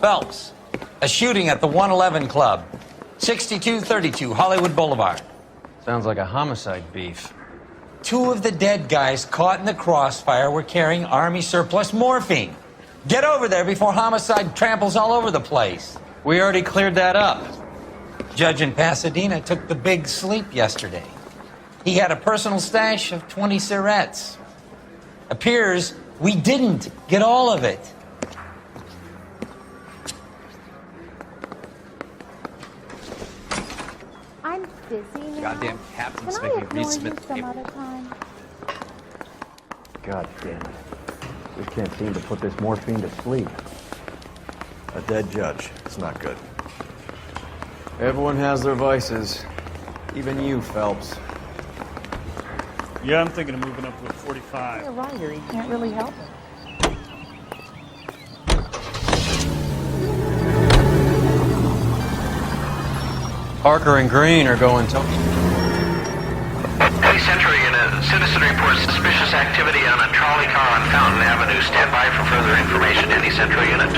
Phelps, a shooting at the 111 Club, 6232 Hollywood Boulevard. Sounds like a homicide beef. 2 of the dead guys caught in the crossfire were carrying Army surplus morphine. Get over there before homicide tramples all over the place. We already cleared that up. Judge in Pasadena took the big sleep yesterday. He had a personal stash of 20 cigarettes. Appears we didn't get all of it. I'm busy now. Goddamn captain's Can I making ignore you resubmit some other time? God damn it. We can't seem to put this morphine to sleep. A dead judge. It's not good. Everyone has their vices. Even you, Phelps. Yeah, I'm thinking of moving up to a 45. You're right, you can't really help it. Parker and Green are going to... Hey, Central Unit. Citizen reports suspicious activity on a trolley car on Fountain Avenue. Stand by for further information. Any Central Unit.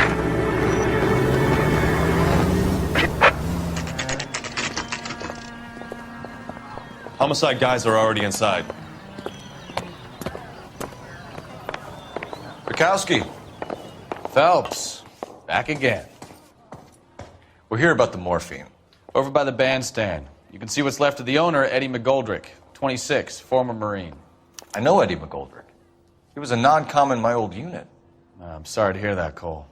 Homicide guys are already inside. Bukowski. Phelps, back again. We're here about the morphine. Over by the bandstand. You can see what's left of the owner, Eddie McGoldrick, 26, former Marine. I know Eddie McGoldrick. He was a non-com in my old unit. I'm sorry to hear that, Cole.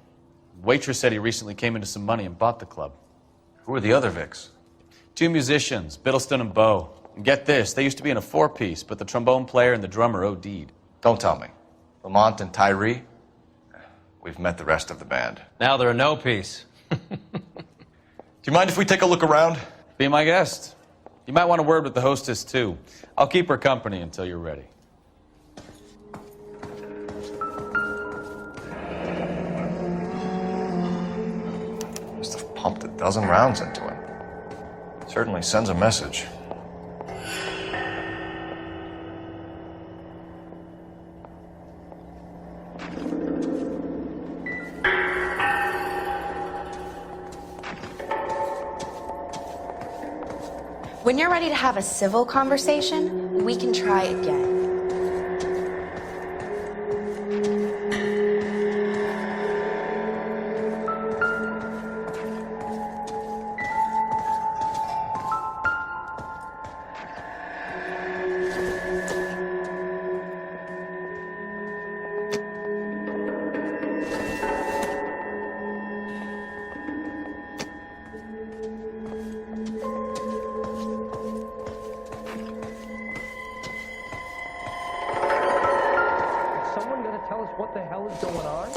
Waitress said he recently came into some money and bought the club. Who are the other Vics? 2 musicians, Biddleston and Bowe. And get this, they used to be in a 4-piece, but the trombone player and the drummer OD'd. Don't tell me. Lamont and Tyree? We've met the rest of the band. Now they're a no-piece. Do you mind if we take a look around? Be my guest. You might want a word with the hostess, too. I'll keep her company until you're ready. Must have pumped a dozen rounds into him. Certainly sends a message. When you're ready to have a civil conversation, we can try again. Tell us what the hell is going on?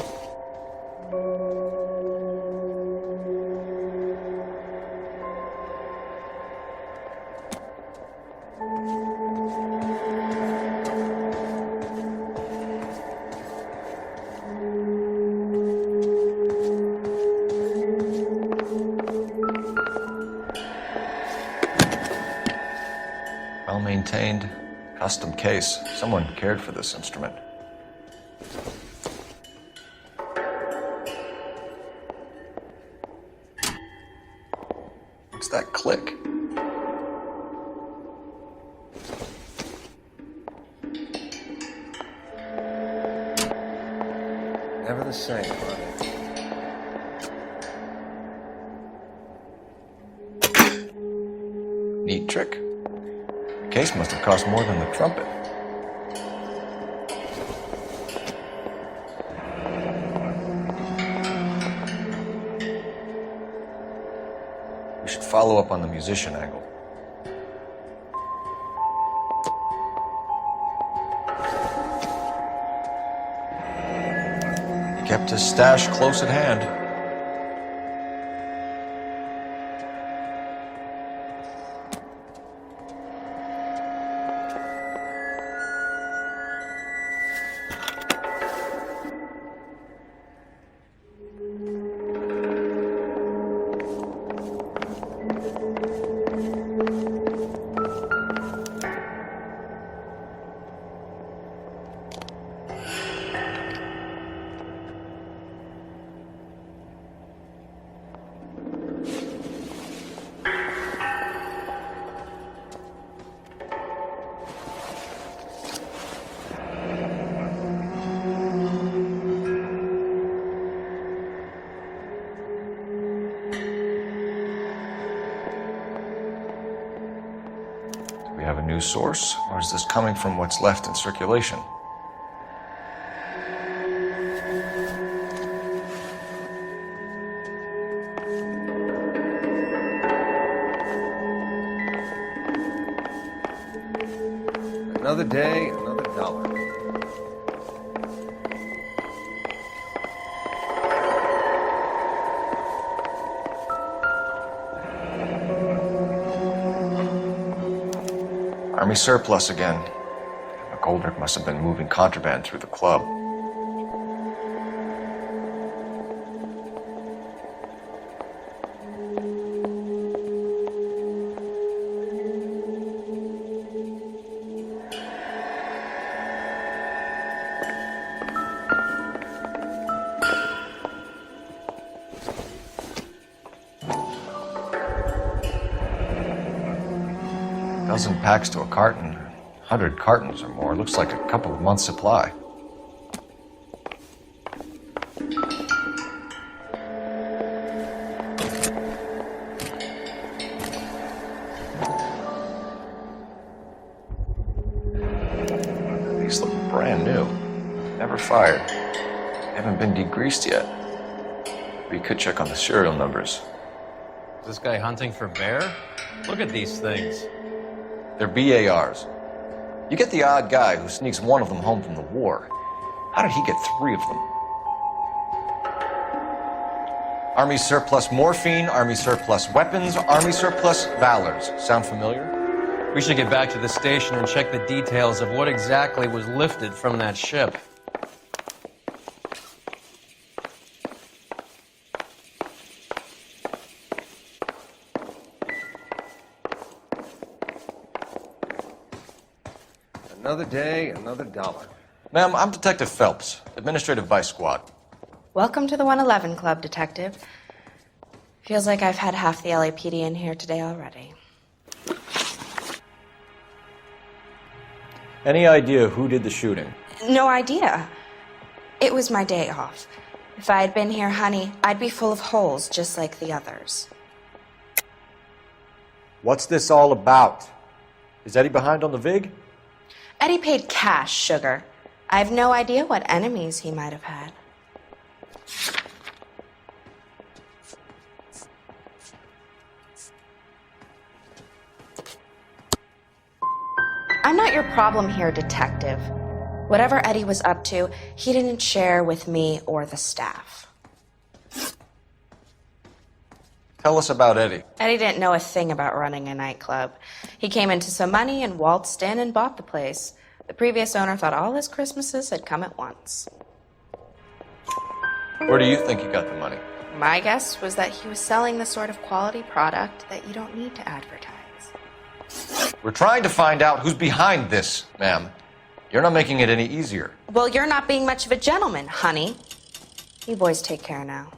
Well-maintained, custom case. Someone cared for this instrument. What's that click? Never the same, are they? Neat trick. The case must have cost more than the trumpet. We should follow up on the musician angle. kept his stash close at hand. Do we have a new source, or is this coming from what's left in circulation? Another day, another dollar. Army surplus again. McGoldrick must have been moving contraband through the club. Dozen packs to a carton, 100 cartons or more. Looks like a couple of months' supply. These look brand new. Never fired. Haven't been degreased yet. We could check on the serial numbers. Is this guy hunting for bear? Look at these things. They're BARs. You get the odd guy who sneaks one of them home from the war. How did he get 3 of them? Army surplus morphine, Army surplus weapons, Army surplus valors. Sound familiar? We should get back to the station and check the details of what exactly was lifted from that ship. Another day, another dollar. Ma'am, I'm Detective Phelps, Administrative Vice Squad. Welcome to the 111 Club, Detective. Feels like I've had half the LAPD in here today already. Any idea who did the shooting? No idea. It was my day off. If I had been here, honey, I'd be full of holes just like the others. What's this all about? Is Eddie behind on the VIG? Eddie paid cash, sugar. I have no idea what enemies he might have had. I'm not your problem here, Detective. Whatever Eddie was up to, he didn't share with me or the staff. Tell us about Eddie. Eddie didn't know a thing about running a nightclub. He came into some money and waltzed in and bought the place. The previous owner thought all his Christmases had come at once. Where do you think he got the money? My guess was that he was selling the sort of quality product that you don't need to advertise. We're trying to find out who's behind this, ma'am. You're not making it any easier. Well, you're not being much of a gentleman, honey. You boys take care now.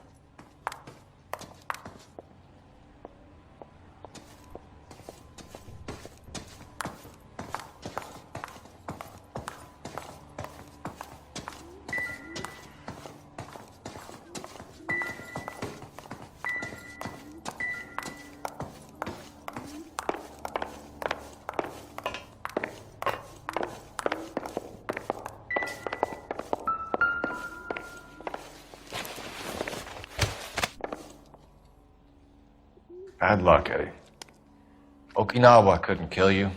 Bad luck, Eddie. Okinawa couldn't kill you,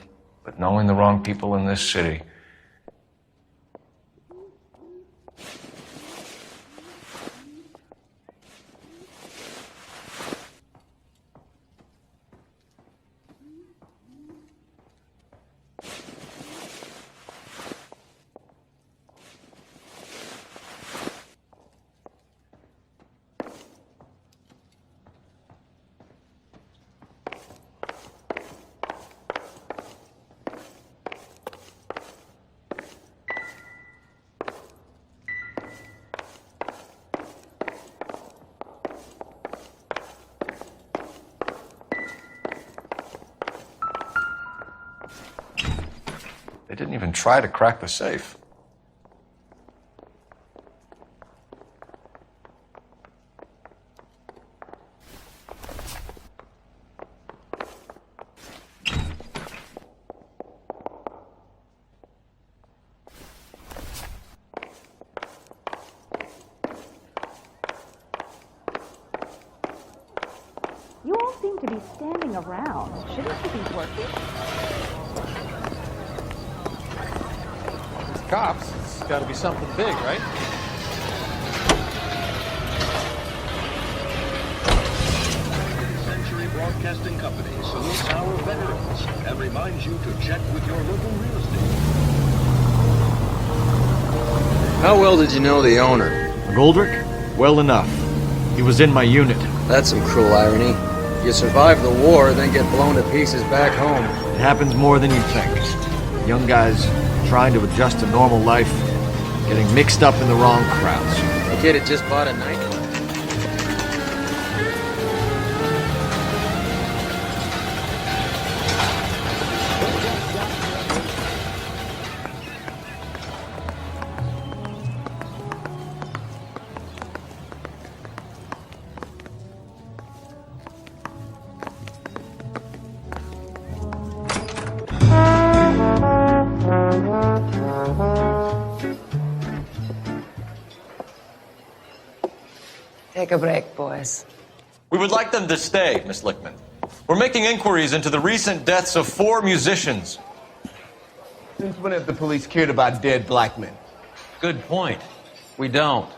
but knowing the wrong people in this city. They didn't even try to crack the safe. You all seem to be standing around. Shouldn't you be working? Cops, it's got to be something big, right? Century Broadcasting Company salutes our veterans and reminds you to check with your local real estate. How well did you know the owner? Goldrick? Well enough. He was in my unit. That's some cruel irony. You survive the war, then get blown to pieces back home. It happens more than you think. Young guys trying to adjust to normal life, getting mixed up in the wrong crowds. The kid had just bought a nightclub. Take a break, boys. We would like them to stay, Miss Lickman. We're making inquiries into the recent deaths of 4 musicians. Since when have the police cared about dead black men? Good point. We don't.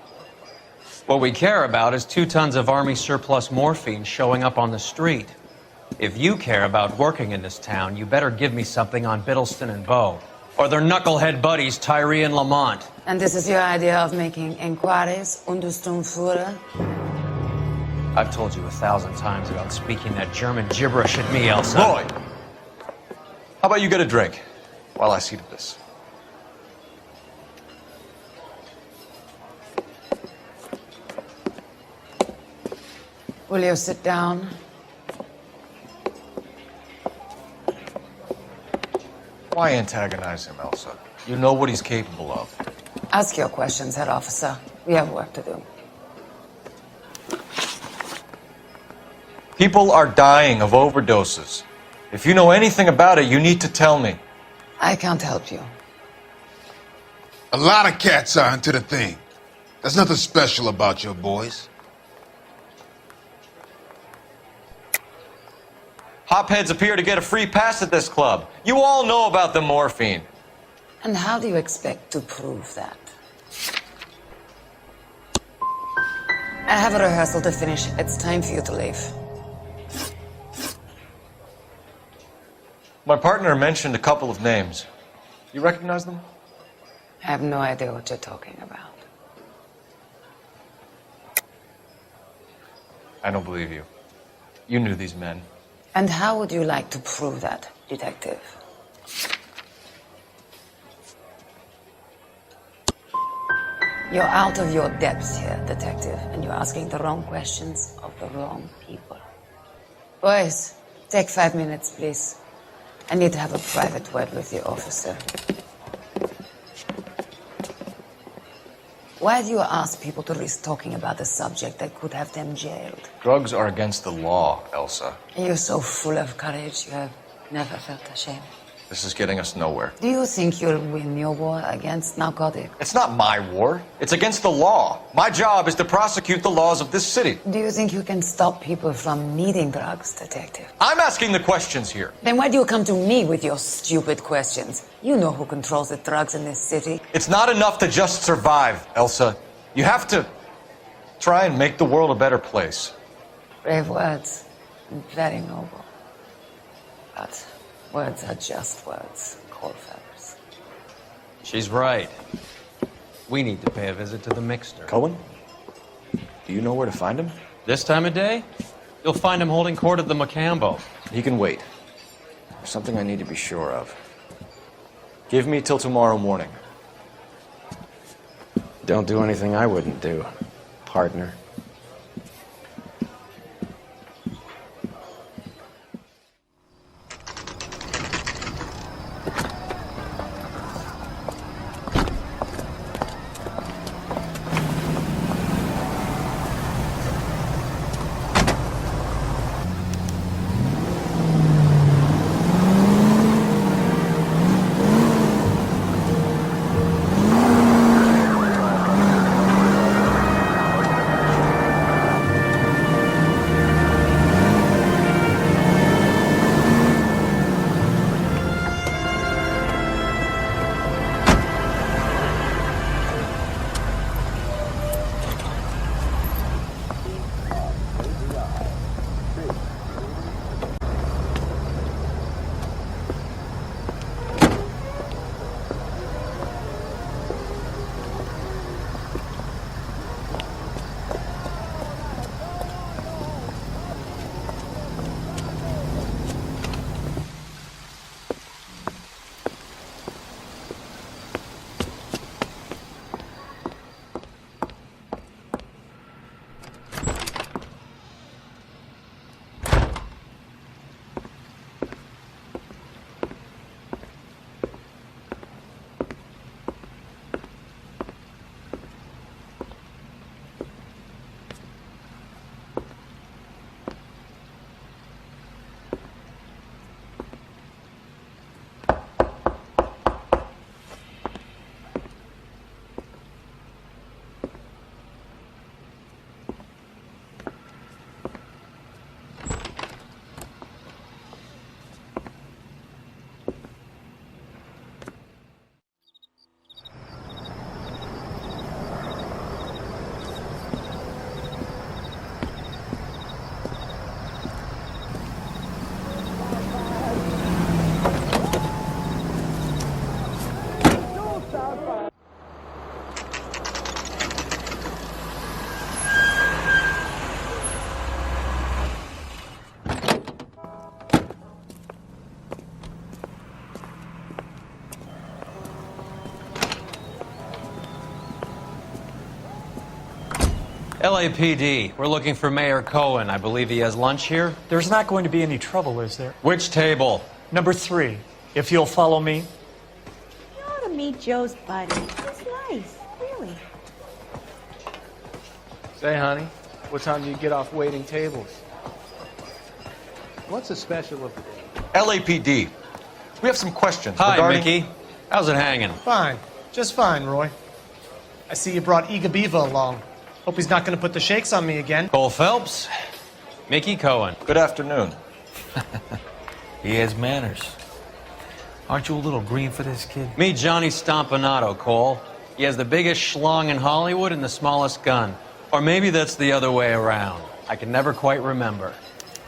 What we care about is 2 tons of Army surplus morphine showing up on the street. If you care about working in this town, you better give me something on Biddleston and Bow, or their knucklehead buddies Tyree and Lamont. And this is your idea of making inquiries, Untersturmführer? I've told you 1,000 times about speaking that German gibberish at me, Elsa. Roy! How about you get a drink while I see to this? Will you sit down? Why antagonize him, Elsa? You know what he's capable of. Ask your questions, head officer. We have work to do. People are dying of overdoses. If you know anything about it, you need to tell me. I can't help you. A lot of cats are into the thing. There's nothing special about your boys. Hopheads appear to get a free pass at this club. You all know about the morphine. And how do you expect to prove that? I have a rehearsal to finish. It's time for you to leave. My partner mentioned a couple of names. You recognize them? I have no idea what you're talking about. I don't believe you. You knew these men. And how would you like to prove that, detective? You're out of your depths here, detective, and you're asking the wrong questions of the wrong people. Boys, take 5 minutes, please. I need to have a private word with the officer. Why do you ask people to risk talking about a subject that could have them jailed? Drugs are against the law, Elsa. You're so full of courage, you have never felt ashamed. This is getting us nowhere. Do you think you'll win your war against narcotics? It's not my war. It's against the law. My job is to prosecute the laws of this city. Do you think you can stop people from needing drugs, detective? I'm asking the questions here. Then why do you come to me with your stupid questions? You know who controls the drugs in this city. It's not enough to just survive, Elsa. You have to try and make the world a better place. Brave words. Very noble. But words are just words, cold feathers. She's right. We need to pay a visit to the mixer. Cohen? Do you know where to find him? This time of day? You'll find him holding court at the Macambo. He can wait. There's something I need to be sure of. Give me till tomorrow morning. Don't do anything I wouldn't do, partner. LAPD, we're looking for Mayor Cohen. I believe he has lunch here. There's not going to be any trouble, is there? Which table? Number 3, if you'll follow me. You ought to meet Joe's buddy. He's nice, really. Say, honey, what time do you get off waiting tables? What's the special of the day? LAPD. We have some questions Hi, regarding... Mickey. How's it hanging? Fine. Just fine, Roy. I see you brought Eager Beaver along. Hope he's not going to put the shakes on me again. Cole Phelps. Mickey Cohen. Good afternoon. He has manners. Aren't you a little green for this kid? Meet Johnny Stompanato, Cole. He has the biggest schlong in Hollywood and the smallest gun. Or maybe that's the other way around. I can never quite remember.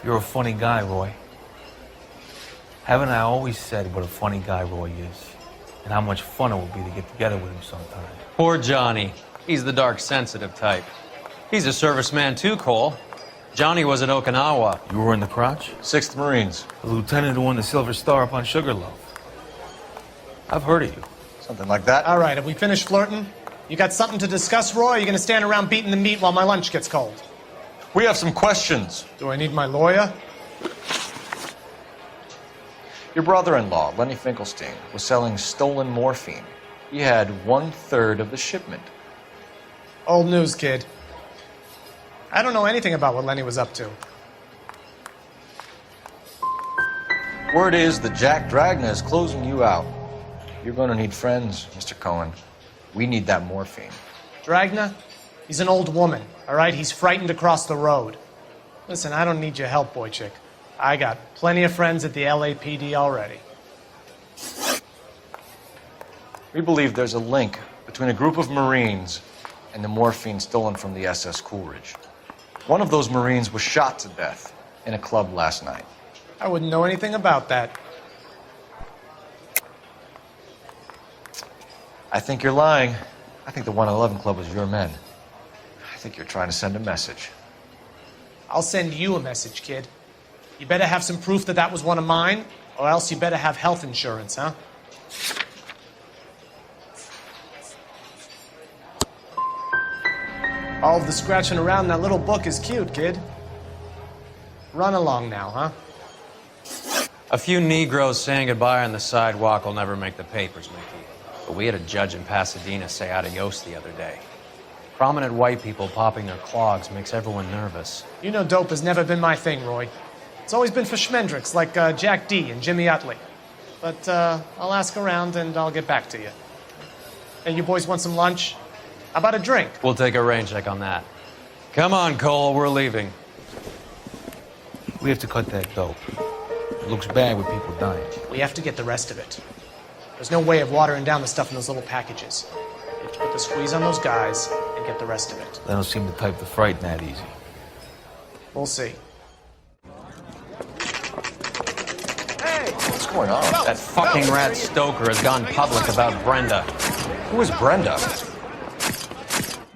You're a funny guy, Roy. Haven't I always said what a funny guy Roy is? And how much fun it would be to get together with him sometime. Poor Johnny. He's the dark, sensitive type. He's a serviceman too, Cole. Johnny was at Okinawa. You were in the crotch? 6th Marines. The lieutenant who won the Silver Star up on Sugarloaf. I've heard of you. Something like that. All right, have we finished flirting? You got something to discuss, Roy? Or are you going to stand around beating the meat while my lunch gets cold? We have some questions. Do I need my lawyer? Your brother-in-law, Lenny Finkelstein, was selling stolen morphine. He had 1/3 of the shipment. Old news, kid. I don't know anything about what Lenny was up to. Word is that Jack Dragna is closing you out. You're going to need friends, Mr. Cohen. We need that morphine. Dragna? He's an old woman, all right? He's frightened to cross the road. Listen, I don't need your help, boy chick. I got plenty of friends at the LAPD already. We believe there's a link between a group of Marines and the morphine stolen from the SS Coolidge. One of those Marines was shot to death in a club last night. I wouldn't know anything about that. I think you're lying. I think the 111 Club was your men. I think you're trying to send a message. I'll send you a message, kid. You better have some proof that that was one of mine, or else you better have health insurance, huh? All of the scratching around in that little book is cute, kid. Run along now, huh? A few Negroes saying goodbye on the sidewalk will never make the papers, Mickey. But we had a judge in Pasadena say adios the other day. Prominent white people popping their clogs makes everyone nervous. You know dope has never been my thing, Roy. It's always been for schmendricks like Jack D. and Jimmy Utley. But I'll ask around and I'll get back to you. Hey, you boys want some lunch? How about a drink? We'll take a rain check on that. Come on, Cole, we're leaving. We have to cut that dope. It looks bad with people dying. We have to get the rest of it. There's no way of watering down the stuff in those little packages. You have to put the squeeze on those guys and get the rest of it. They don't seem the type to frighten that easy. We'll see. What's going on? That fucking rat Stoker has gone public about Brenda. Who is Brenda?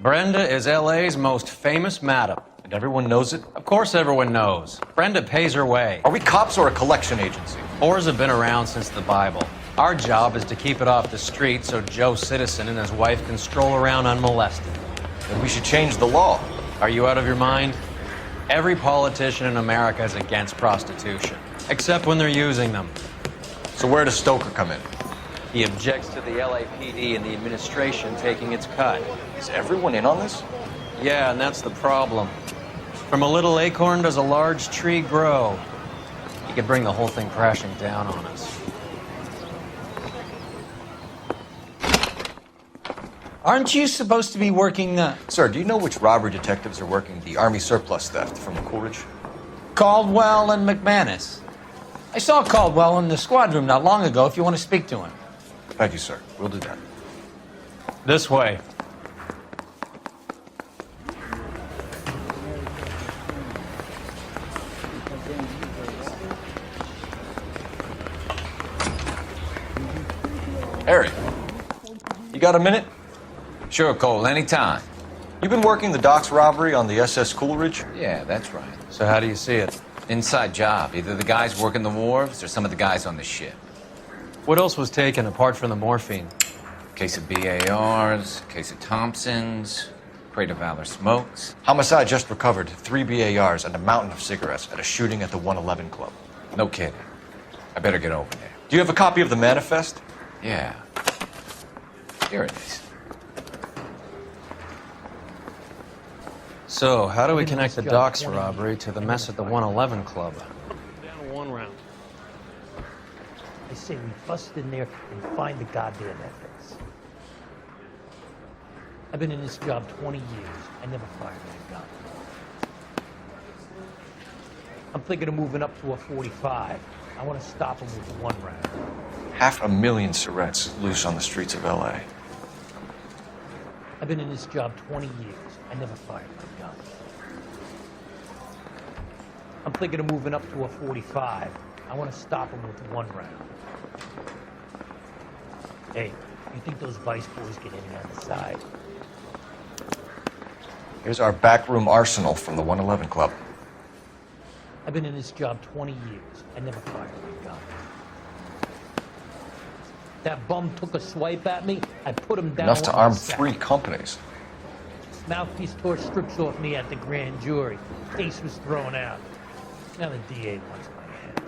Brenda is LA's most famous madam. And everyone knows it? Of course everyone knows. Brenda pays her way. Are we cops or a collection agency? Whores have been around since the Bible. Our job is to keep it off the street so Joe Citizen and his wife can stroll around unmolested. Then we should change the law. Are you out of your mind? Every politician in America is against prostitution, except when they're using them. So where does Stoker come in? He objects to the LAPD and the administration taking its cut. Is everyone in on this? Yeah, and that's the problem. From a little acorn does a large tree grow. He could bring the whole thing crashing down on us. Aren't you supposed to be working, Sir, do you know which robbery detectives are working the Army surplus theft from the Coolidge? Caldwell and McManus? I saw Caldwell in the squad room not long ago if you want to speak to him. Thank you, sir. We'll do that. This way. Harry, you got a minute? Sure, Cole, anytime. You've been working the docks robbery on the SS Coolidge? Yeah, that's right. So how do you see it? Inside job. Either the guys working the wharves or some of the guys on the ship. What else was taken apart from the morphine? Case of BARs, case of Thompsons. Crate of Valor smokes. Homicide just recovered 3 BARs and a mountain of cigarettes at a shooting at the 111 Club. No kidding. I better get over there. Do you have a copy of the manifest? Yeah. Here it is. So, how do we connect the docks robbery to the mess at the 111 Club? Down one round. I say we bust in there and find the goddamn evidence. I've been in this job 20 years. I never fired a gun. I'm thinking of moving up to a 45. I want to stop him with one round. 500,000 cigarettes loose on the streets of LA. I've been in this job 20 years. I never fired a gun. I'm thinking of moving up to a 45. I want to stop him with one round. Hey, you think those Vice boys get any on the side? Here's our backroom arsenal from the 111 Club. I've been in this job 20 years. I never fired a gun. That bum took a swipe at me. I put him down. Enough to arm 3 companies. Mouthpiece tore strips off me at the grand jury. Case was thrown out. Now the DA wants my head.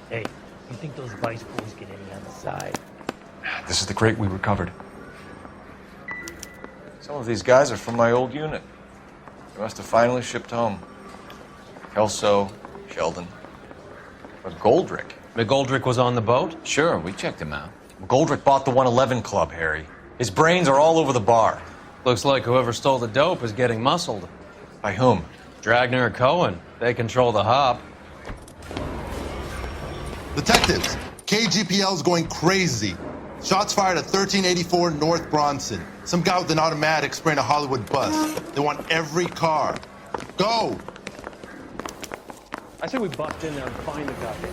Hey, you think those Vice boys get any on the side? This is the crate we recovered. Some of these guys are from my old unit. They must have finally shipped home. Kelso, Sheldon, McGoldrick. McGoldrick was on the boat? Sure, we checked him out. McGoldrick bought the 111 Club, Harry. His brains are all over the bar. Looks like whoever stole the dope is getting muscled. By whom? Dragner or Cohen. They control the hop. Detectives, KGPL's going crazy. Shots fired at 1384 North Bronson. Some guy with an automatic spraying a Hollywood bus. They want every car. Go! I say we bust in there and find the goddamn.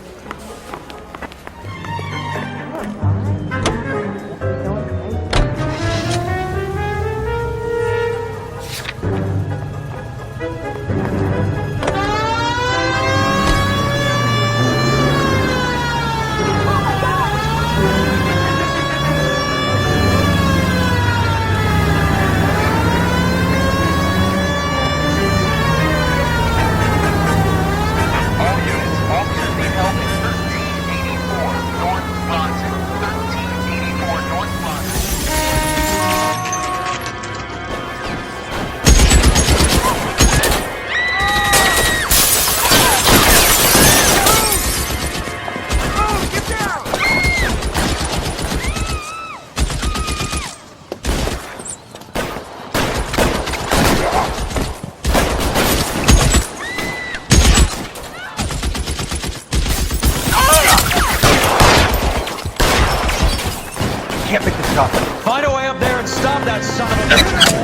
Can't make this up. Find a way up there and stop that son of a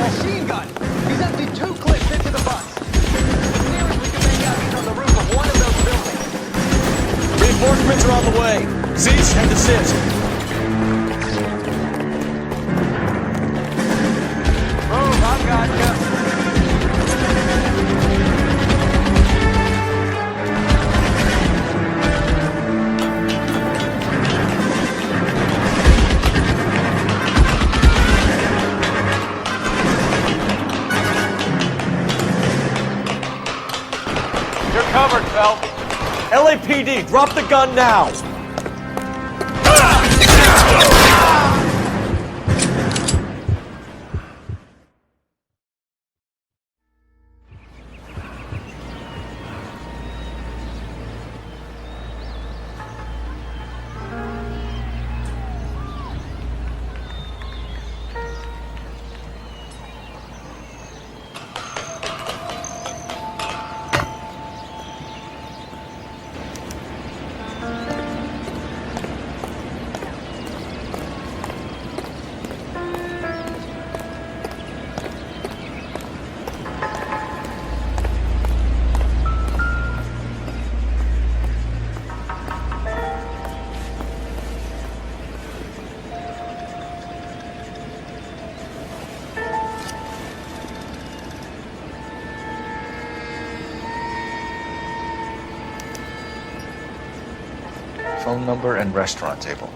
Machine gun! He's emptied 2 clips into the bus. As near as we can make out, he's on the roof of one of those buildings. Reinforcements are on the way. Zeus and desist. Move, I've got you. Covered, Phelps. LAPD, drop the gun now. Phone number and restaurant table.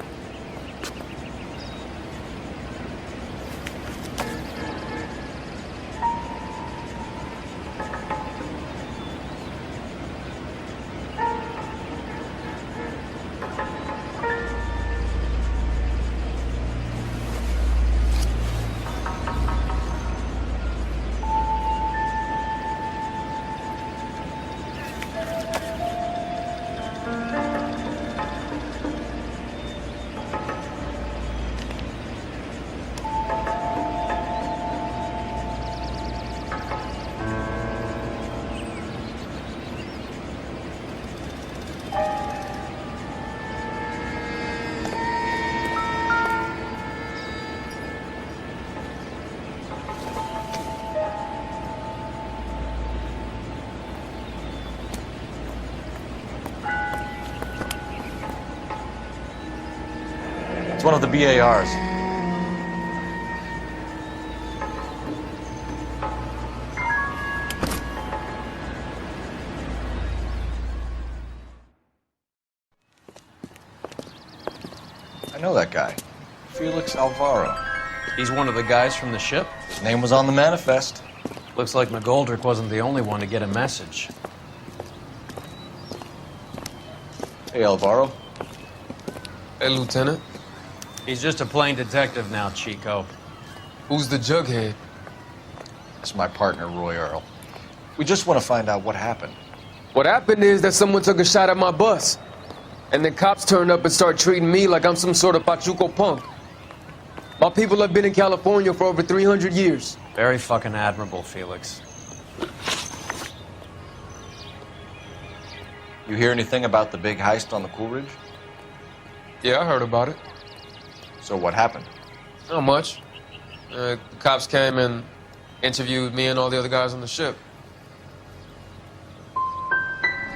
It's one of the BARs. I know that guy. Felix Alvaro. He's one of the guys from the ship? His name was on the manifest. Looks like McGoldrick wasn't the only one to get a message. Hey, Alvaro. Hey, Lieutenant. He's just a plain detective now, Chico. Who's the jughead? It's my partner, Roy Earl. We just want to find out what happened. What happened is that someone took a shot at my bus. And then cops turned up and started treating me like I'm some sort of Pachuco punk. My people have been in California for over 300 years. Very fucking admirable, Felix. You hear anything about the big heist on the Coolidge? Yeah, I heard about it. So what happened? Not much. The cops came and interviewed me and all the other guys on the ship.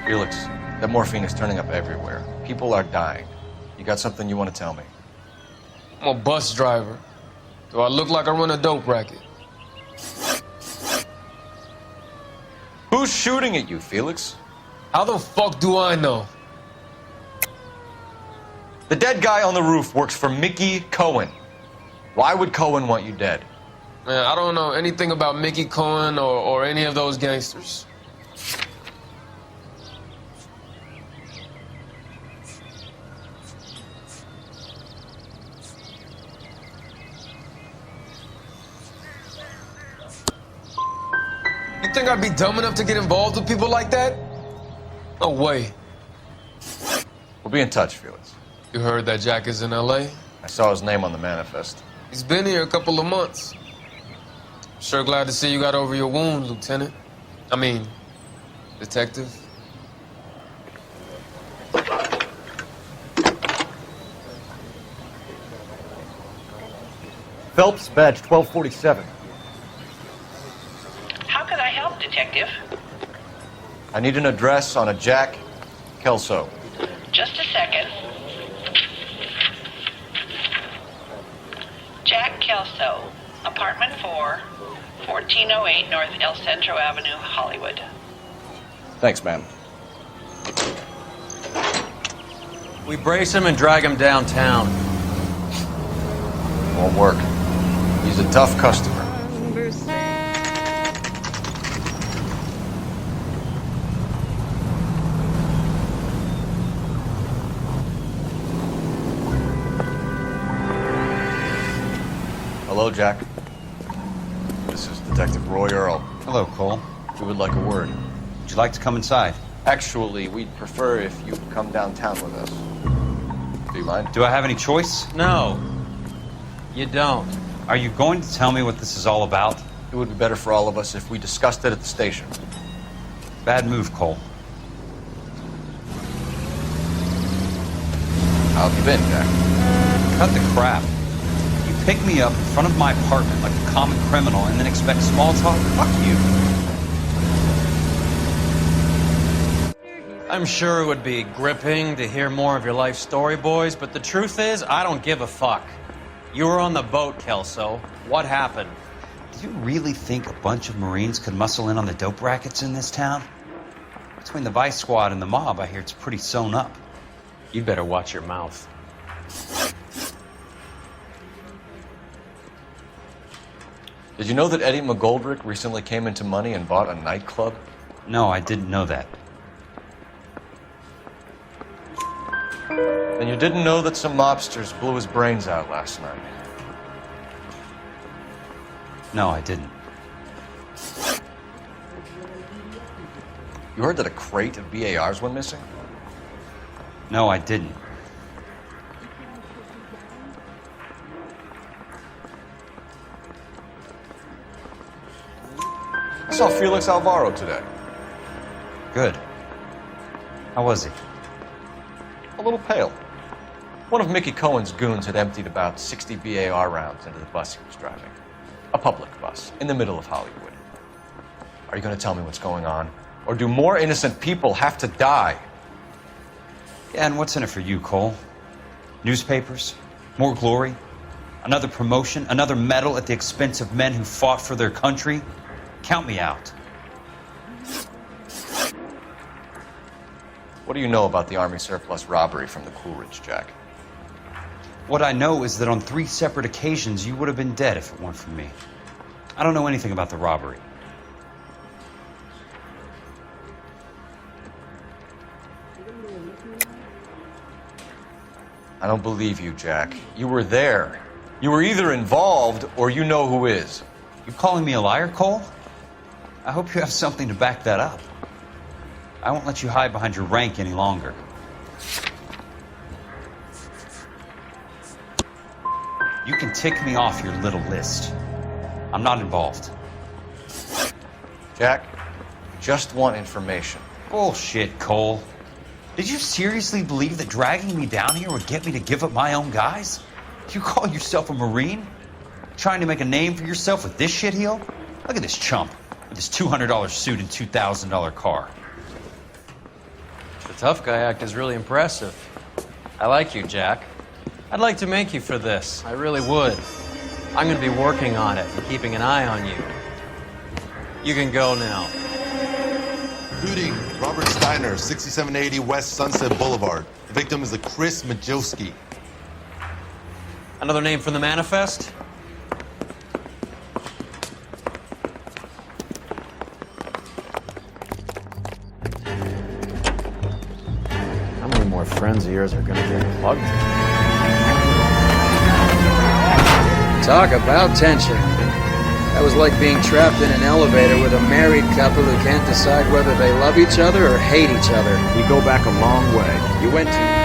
Felix, that morphine is turning up everywhere. People are dying. You got something you want to tell me? I'm a bus driver. Do I look like I run a dope racket? Who's shooting at you, Felix? How the fuck do I know? The dead guy on the roof works for Mickey Cohen. Why would Cohen want you dead? Man, I don't know anything about Mickey Cohen or any of those gangsters. You think I'd be dumb enough to get involved with people like that? No way. We'll be in touch, Felix. You heard that Jack is in L.A.? I saw his name on the manifest. He's been here a couple of months. Sure glad to see you got over your wound, Lieutenant. I mean, Detective. Phelps, badge 1247. How can I help, Detective? I need an address on a Jack Kelso. Just a second. Jack Kelso, apartment 4, 1408 North El Centro Avenue, Hollywood. Thanks, ma'am. We brace him and drag him downtown. Won't work. He's a tough customer. Hello, Jack. This is Detective Roy Earl. Hello, Cole. We would like a word. Would you like to come inside? Actually, we'd prefer if you come downtown with us. Do you mind? Do I have any choice? No, you don't. Are you going to tell me what this is all about? It would be better for all of us if we discussed it at the station. Bad move, Cole. How have you been, Jack? Cut the crap. You pick me up in front of my apartment like a common criminal and then expect small talk? Fuck you. I'm sure it would be gripping to hear more of your life story, boys, but the truth is, I don't give a fuck. You were on the boat, Kelso. What happened? Do you really think a bunch of Marines could muscle in on the dope rackets in this town? Between the Vice Squad and the mob, I hear it's pretty sewn up. You'd better watch your mouth. Did you know that Eddie McGoldrick recently came into money and bought a nightclub? No, I didn't know that. And you didn't know that some mobsters blew his brains out last night? No, I didn't. You heard that a crate of BARs went missing? No, I didn't. I saw Felix Alvaro today. Good. How was he? A little pale. One of Mickey Cohen's goons had emptied about 60 BAR rounds into the bus he was driving. A public bus, in the middle of Hollywood. Are you going to tell me what's going on? Or do more innocent people have to die? Yeah, and what's in it for you, Cole? Newspapers? More glory? Another promotion? Another medal at the expense of men who fought for their country? Count me out. What do you know about the Army surplus robbery from the Coolidge, Jack? What I know is that on 3 separate occasions you would have been dead if it weren't for me. I don't know anything about the robbery. I don't believe you, Jack. You were there. You were either involved or you know who is. You calling me a liar, Cole? I hope you have something to back that up. I won't let you hide behind your rank any longer. You can tick me off your little list. I'm not involved. Jack, just want information. Bullshit, Cole. Did you seriously believe that dragging me down here would get me to give up my own guys? You call yourself a Marine? Trying to make a name for yourself with this shitheel? Look at this chump with his $200 suit and $2,000 car. The tough guy act is really impressive. I like you, Jack. I'd like to make you for this. I really would. I'm going to be working on it and keeping an eye on you. You can go now. Shooting, Robert Steiner, 6780 West Sunset Boulevard. The victim is a Chris Majowski. Another name from the manifest? How many more friends of yours are gonna get plugged? Talk about tension. That was like being trapped in an elevator with a married couple who can't decide whether they love each other or hate each other. We go back a long way. You went to...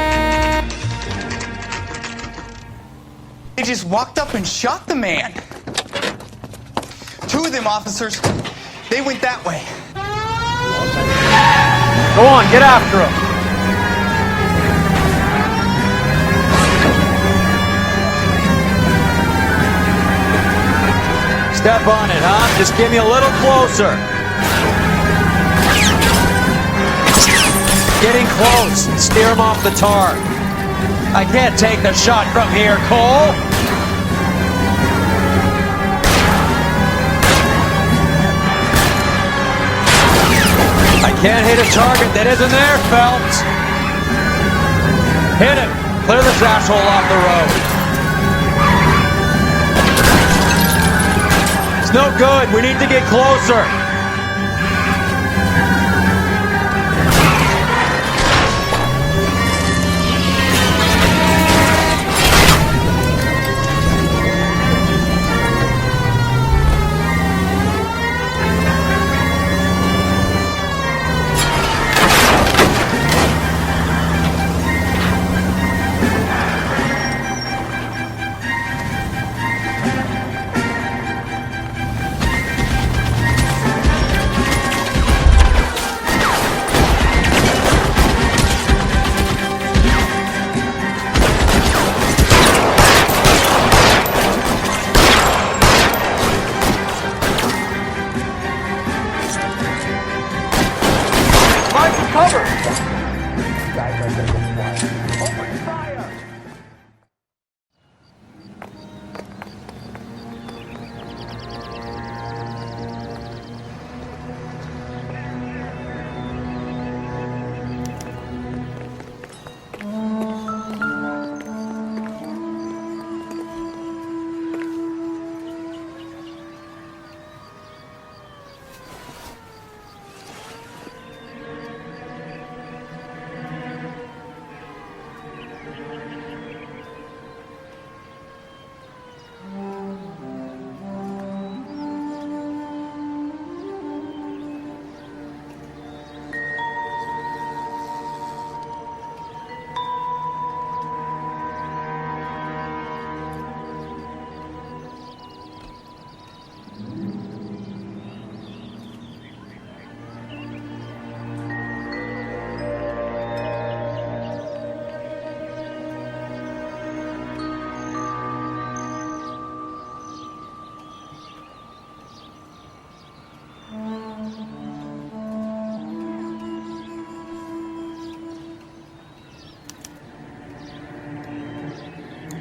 They just walked up and shot the man. 2 of them officers, they went that way. Go on, get after him. Step on it, huh? Just get me a little closer. Getting close. Steer him off the tar. I can't take the shot from here, Cole. I can't hit a target that isn't there, Phelps. Hit him. Clear this asshole off the road. It's no good. We need to get closer.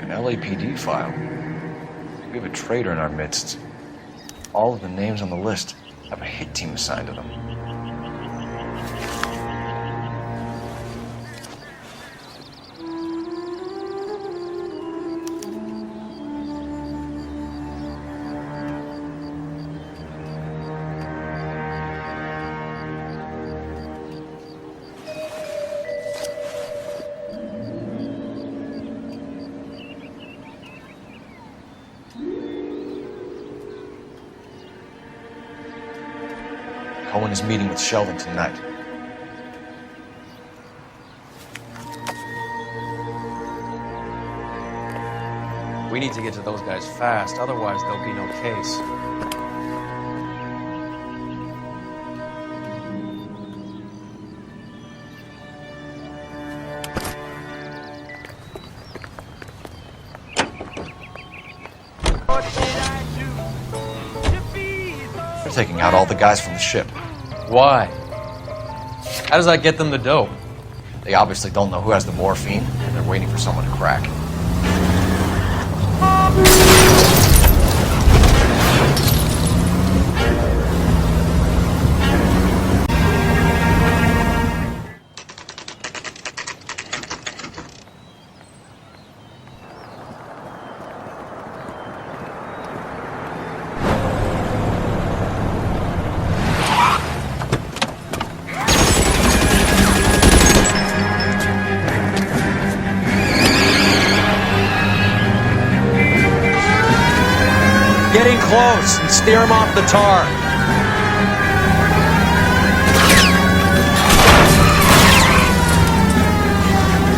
An LAPD file. We have a traitor in our midst. All of the names on the list have a hit team assigned to them. Cohen is meeting with Sheldon tonight. We need to get to those guys fast, otherwise there'll be no case. They're taking out all the guys from the ship. Why? How does that get them the dope? They obviously don't know who has the morphine, and they're waiting for someone to crack. Getting close and steer him off the tar.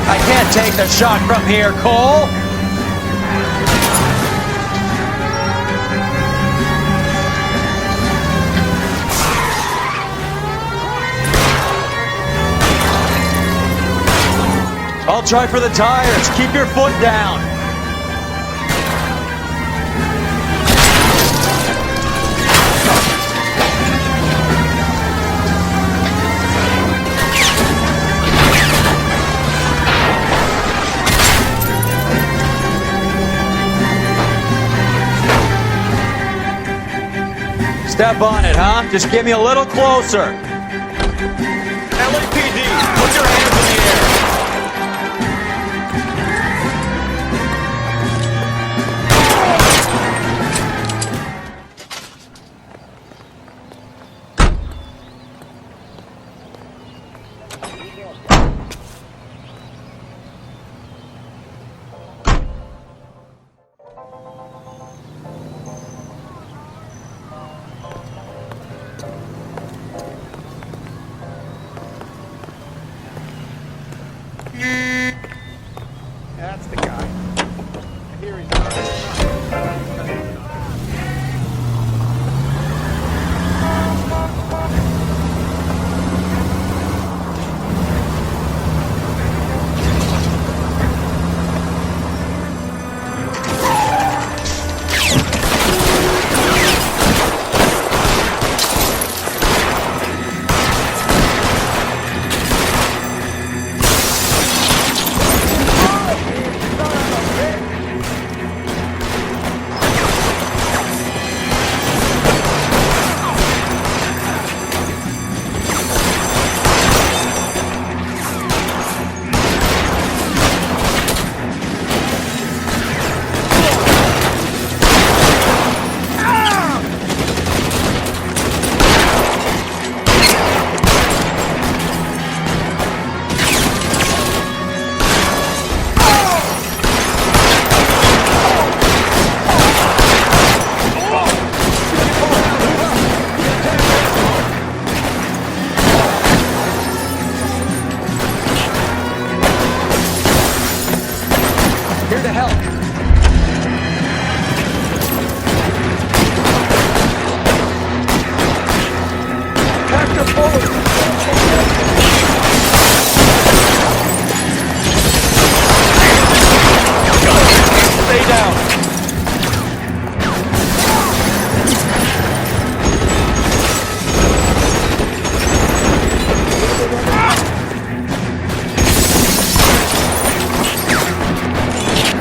I can't take the shot from here, Cole. I'll try for the tires. Keep your foot down. Step on it, huh? Just get me a little closer. LAPD, put your hands in the air. That's the guy. I hear he's here to help. Back to forward. Stay down.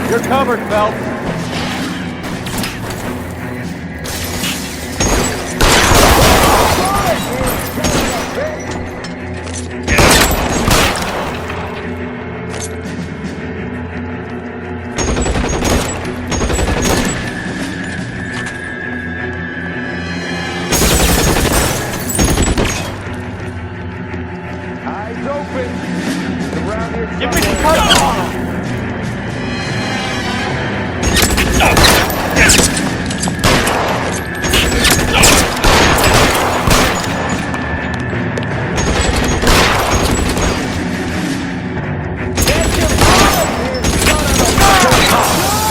You're covered, Phelps. Give me the cover!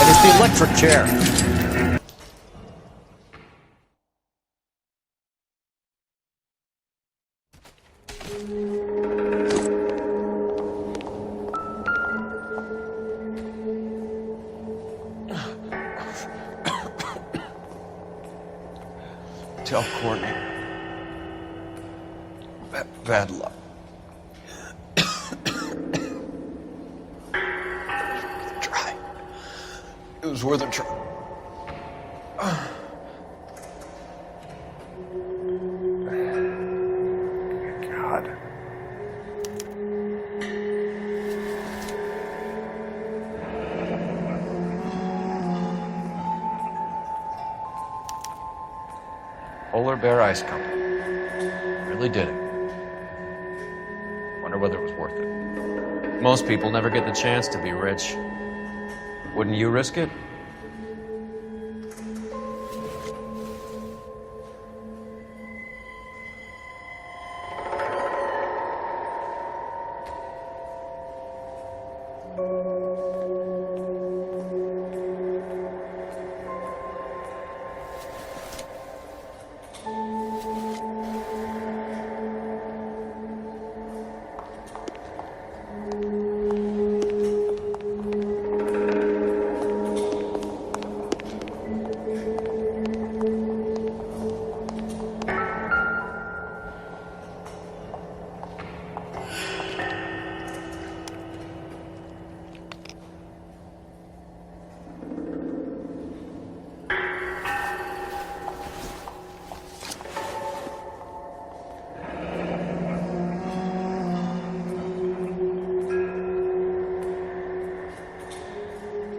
And it's the electric chair. Tell Courtney. Bad luck. Try. It was worth a try. God. Polar Bear Ice Company. Really did it. Wonder whether it was worth it. Most people never get the chance to be rich. Wouldn't you risk it?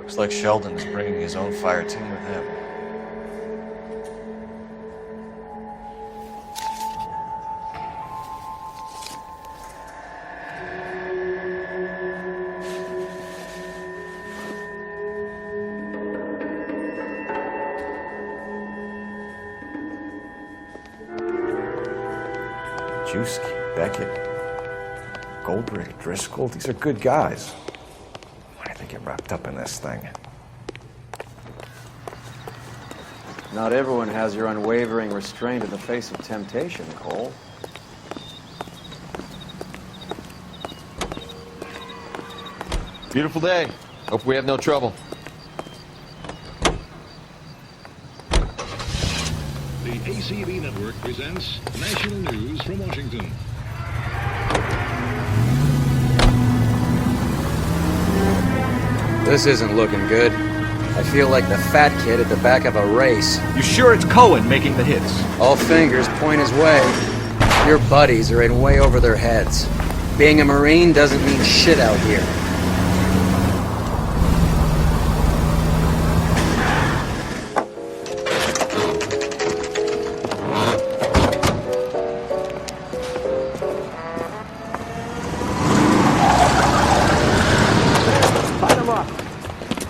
Looks like Sheldon is bringing his own fire team with him. Juski, Beckett, Goldberg, Driscoll, these are good guys. Why did they get wrapped up in this thing? Not everyone has your unwavering restraint in the face of temptation, Cole. Beautiful day. Hope we have no trouble. The ACB Network presents National News from Washington. This isn't looking good. I feel like the fat kid at the back of a race. You sure it's Cohen making the hits? All fingers point his way. Your buddies are in way over their heads. Being a Marine doesn't mean shit out here.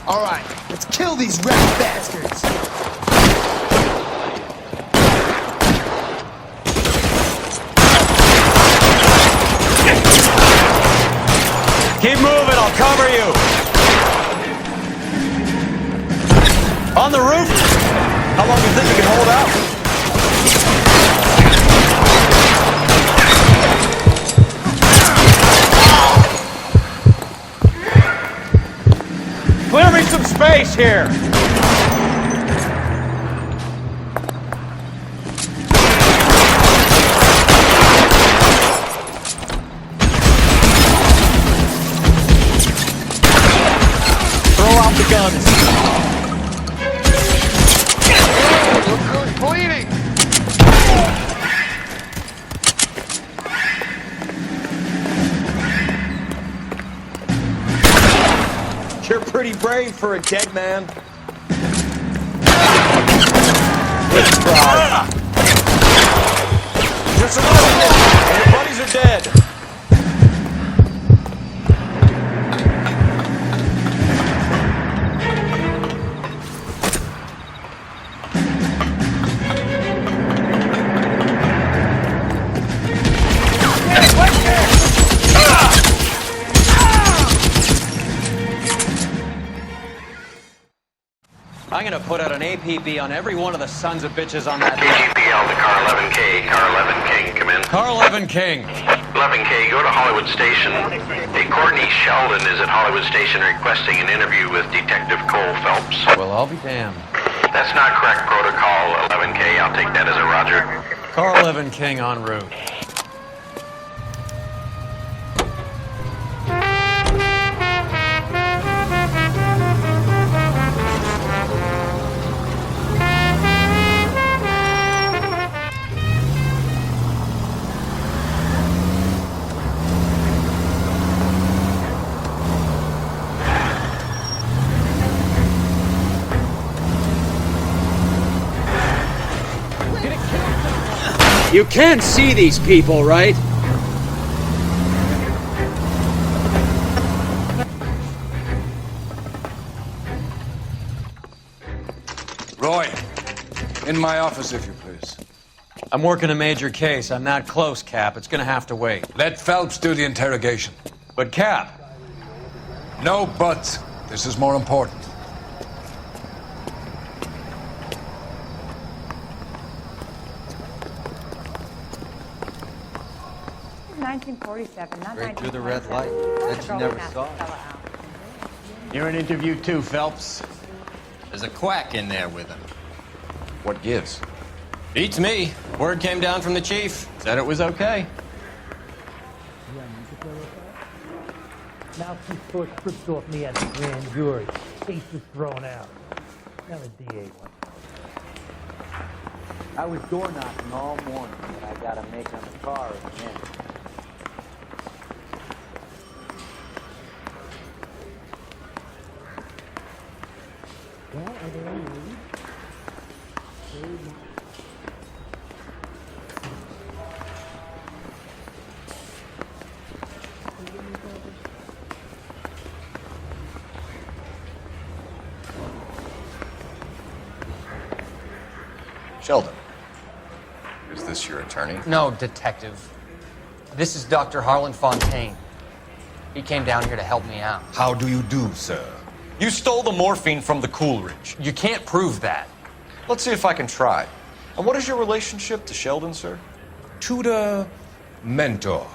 All right, let's kill these rat bastards. Keep moving, I'll cover you. On the roof? How long do you think you can hold out? Clear me some space here! Throw out the guns. brave for a dead man. Let's try. Just a little bit, and your buddies are dead. I'm gonna put out an APB on every one of the sons of bitches on that. KGPL to car 11K. Car 11 King, come in. Car 11 King. 11K, go to Hollywood Station. Hey, Courtney Sheldon is at Hollywood Station requesting an interview with Detective Cole Phelps. Well, I'll be damned. That's not correct protocol, 11K. I'll take that as a roger. Car 11 King en route. You can see these people, right? Roy, in my office, if you please. I'm working a major case. I'm not close, Cap. It's gonna have to wait. Let Phelps do the interrogation. But, Cap. No buts. This is more important. 1947, not Right through the red 1947. light that you never saw. You're an interview too, Phelps. There's a quack in there with him. What gives? Beats me. Word came down from the chief. Said it was okay. Mouthpiece tore strips off me at the grand jury. Case was thrown out. Now the DA wants. I was door knocking all morning, but I got a make on the car again. Sheldon, is this your attorney? No, detective. This is Dr. Harlan Fontaine. He came down here to help me out. How do you do, sir? You stole the morphine from the Coolidge. You can't prove that. Let's see if I can try. And what is your relationship to Sheldon, sir? Tutor, mentor.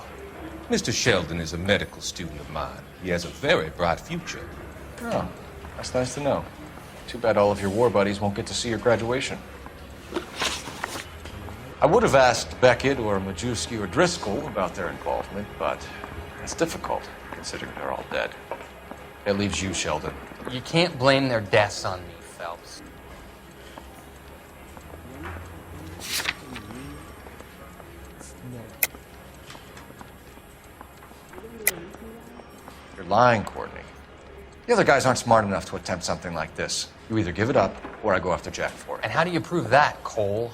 Mr. Sheldon is a medical student of mine. He has a very bright future. Oh, that's nice to know. Too bad all of your war buddies won't get to see your graduation. I would have asked Beckett or Majewski or Driscoll about their involvement, but it's difficult, considering they're all dead. It leaves you, Sheldon. You can't blame their deaths on me, Phelps. You're lying, Courtney. The other guys aren't smart enough to attempt something like this. You either give it up, or I go after Jack for it. And how do you prove that, Cole?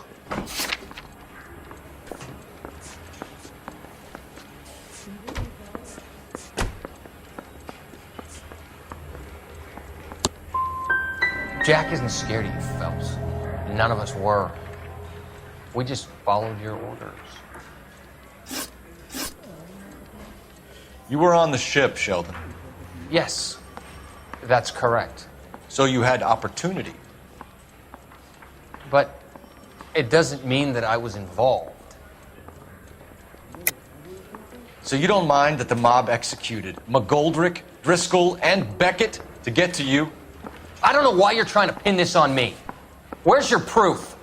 Jack isn't scared of you, Phelps. None of us were. We just followed your orders. You were on the ship, Sheldon. Yes, that's correct. So you had opportunity. But it doesn't mean that I was involved. So you don't mind that the mob executed McGoldrick, Driscoll, and Beckett to get to you? I don't know why you're trying to pin this on me. Where's your proof?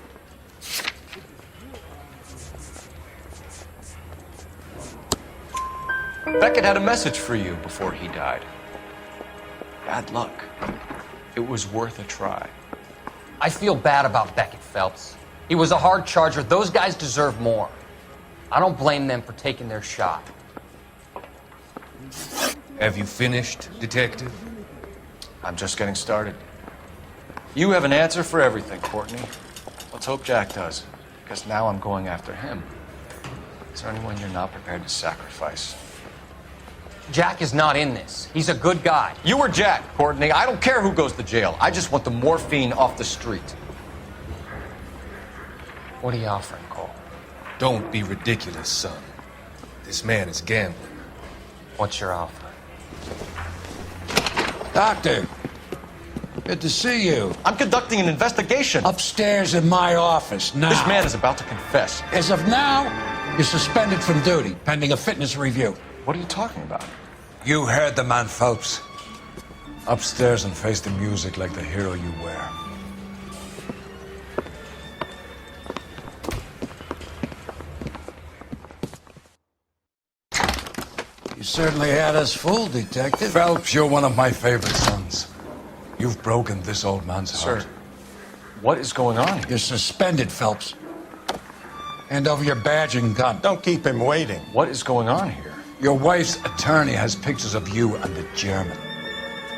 Beckett had a message for you before he died. Bad luck. It was worth a try. I feel bad about Beckett, Phelps. He was a hard charger. Those guys deserve more. I don't blame them for taking their shot. Have you finished, Detective? I'm just getting started. You have an answer for everything, Courtney. Let's hope Jack does, because now I'm going after him. Is there anyone you're not prepared to sacrifice? Jack is not in this. He's a good guy. You or Jack, Courtney. I don't care who goes to jail. I just want the morphine off the street. What are you offering, Cole? Don't be ridiculous, son. This man is gambling. What's your offer? Doctor, good to see you. I'm conducting an investigation. Upstairs in my office now. This man is about to confess. As of now, you're suspended from duty, pending a fitness review. What are you talking about? You heard the man, Phelps. Upstairs and face the music like the hero you were. You certainly had us fooled, Detective. Phelps, you're one of my favorite sons. You've broken this old man's heart. Sir, what is going on here? You're suspended, Phelps. Hand over your badge and gun. Don't keep him waiting. What is going on here? Your wife's attorney has pictures of you and the German.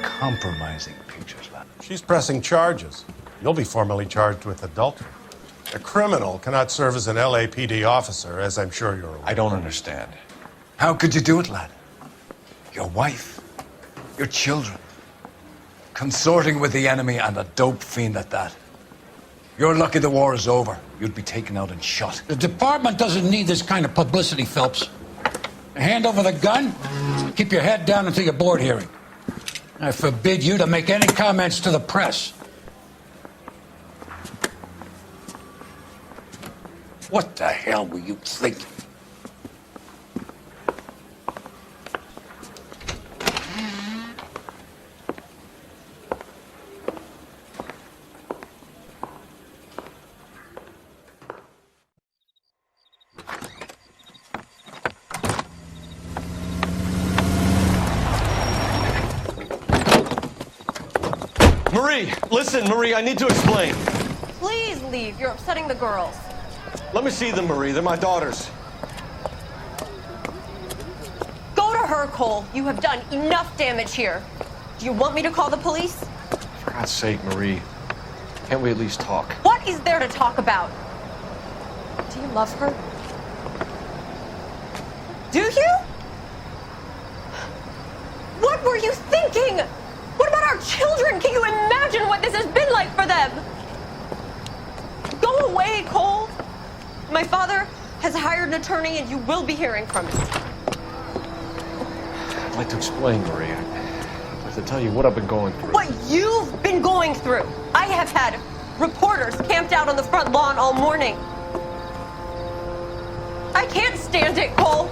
Compromising pictures, lad. She's pressing charges. You'll be formally charged with adultery. A criminal cannot serve as an LAPD officer, as I'm sure you're aware. I don't understand. How could you do it, lad? Your wife, your children, consorting with the enemy and a dope fiend at that. You're lucky the war is over. You'd be taken out and shot. The department doesn't need this kind of publicity, Phelps. Hand over the gun, keep your head down until your board hearing. I forbid you to make any comments to the press. What the hell were you thinking? Marie, listen, Marie, I need to explain. Please leave. You're upsetting the girls. Let me see them, Marie. They're my daughters. Go to her, Cole. You have done enough damage here. Do you want me to call the police? For God's sake, Marie. Can't we at least talk? What is there to talk about? Do you love her? Do you? What were you thinking? What about our children? Can you imagine what this has been like for them? Go away, Cole. My father has hired an attorney and you will be hearing from him. I'd like to explain, Marie. I'd like to tell you what I've been going through. What you've been going through. I have had reporters camped out on the front lawn all morning. I can't stand it, Cole.